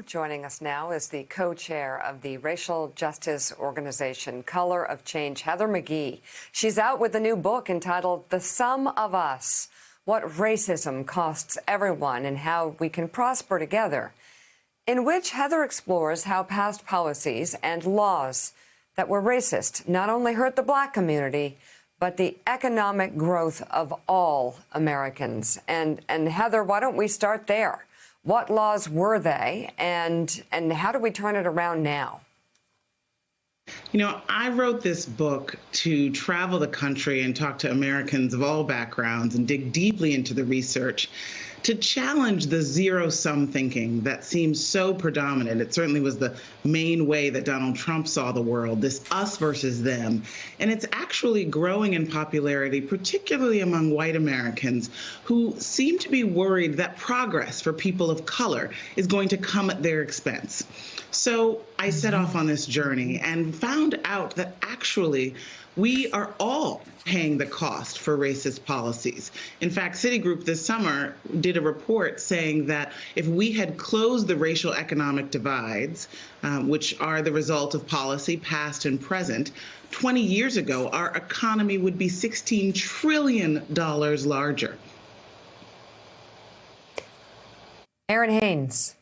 Joining us now is the co-chair of the racial justice organization Color of Change, Heather McGhee. She's out with a new book entitled The Sum of Us: What Racism Costs Everyone and How We Can Prosper Together, in which Heather explores how past policies and laws that were racist not only hurt the Black community, but the economic growth of all Americans. And Heather, why don't we start there? What laws were they, and how do we turn it around now? You know, I wrote this book to travel the country and talk to Americans of all backgrounds and dig deeply into the research to challenge the zero-sum thinking that seems so predominant. It certainly was the main way that Donald Trump saw the world, this us versus them. And it's actually growing in popularity, particularly among white Americans who seem to be worried that progress for people of color is going to come at their expense. So I set off on this journey and found out that actually we are all paying the cost for racist policies. In fact, Citigroup this summer did a report saying that if we had closed the racial economic divides, which are the result of policy past and present, 20 years ago, our economy would be $16 trillion larger. Erin Haynes.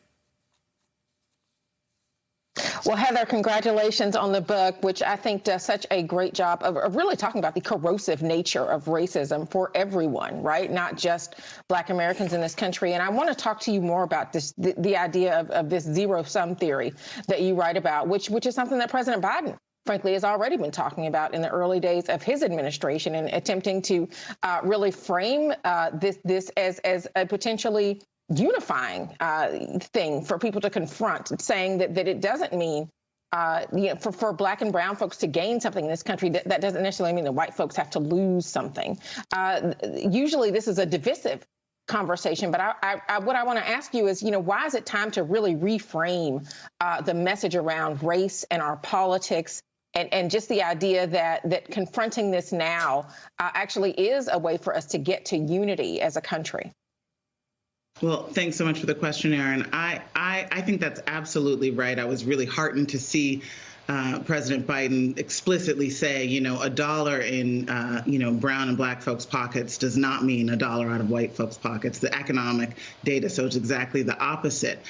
Well, Heather, congratulations on the book, which I think does such a great job of really talking about the corrosive nature of racism for everyone, right? Not just Black Americans in this country. And I want to talk to you more about this, the idea of this zero-sum theory that you write about, which is something that President Biden frankly, has already been talking about in the early days of his administration and attempting to really frame this as a potentially unifying thing for people to confront, saying that it doesn't mean for Black and brown folks to gain something in this country, that doesn't necessarily mean that white folks have to lose something. Usually this is a divisive conversation, but what I want to ask you is, why is it time to really reframe the message around race and our politics and just the idea that confronting this now actually is a way for us to get to unity as a country? Well, thanks so much for the question, Erin. I think that's absolutely right. I was really heartened to see President Biden explicitly say, a dollar in, brown and Black folks' pockets does not mean a dollar out of white folks' pockets. The economic data shows exactly the opposite.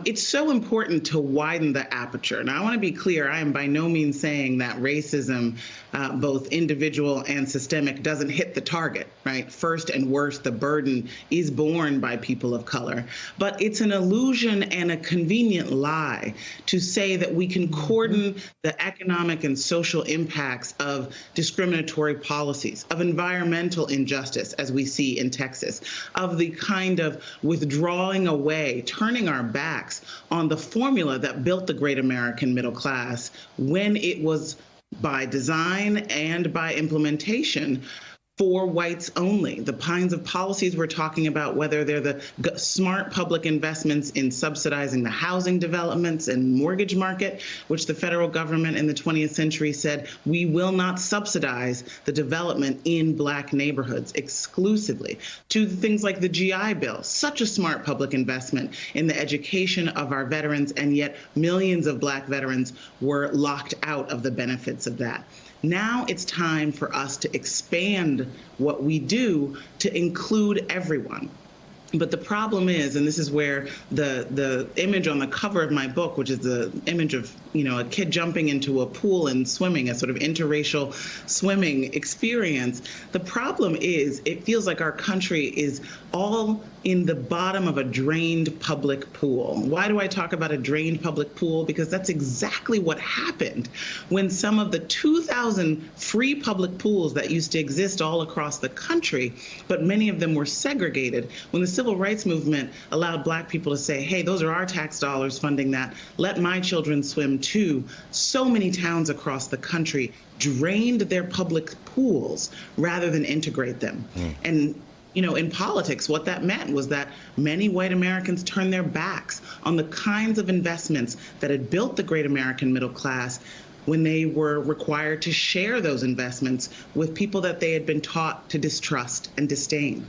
It's so important to widen the aperture. Now, I want to be clear. I am by no means saying that racism, both individual and systemic, doesn't hit the target, right? First and worst, the burden is borne by people of color. But it's an illusion and a convenient lie to say that we can cordon the economic and social impacts of discriminatory policies, of environmental injustice, as we see in Texas, of the kind of withdrawing away, turning our backs on the formula that built the great American middle class when it was by design and by implementation for whites only. The kinds of policies we're talking about, whether they're the smart public investments in subsidizing the housing developments and mortgage market, which the federal government in the 20th century said, we will not subsidize the development in Black neighborhoods exclusively, to things like the GI Bill, such a smart public investment in the education of our veterans, and yet millions of Black veterans were locked out of the benefits of that. Now it's time for us to expand what we do to include everyone. But the problem is, and this is where the image on the cover of my book, which is the image of a kid jumping into a pool and swimming, a sort of interracial swimming experience. The problem is it feels like our country is all in the bottom of a drained public pool. Why do I talk about a drained public pool? Because that's exactly what happened when some of the 2,000 free public pools that used to exist all across the country, but many of them were segregated, when the civil rights movement allowed Black people to say, hey, those are our tax dollars funding that, let my children swim too. So many towns across the country drained their public pools rather than integrate them. And in politics, what that meant was that many white Americans turned their backs on the kinds of investments that had built the great American middle class when they were required to share those investments with people that they had been taught to distrust and disdain.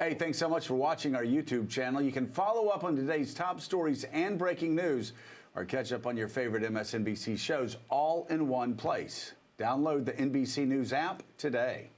Hey, thanks so much for watching our YouTube channel. You can follow up on today's top stories and breaking news, or catch up on your favorite MSNBC shows all in one place. Download the NBC News app today.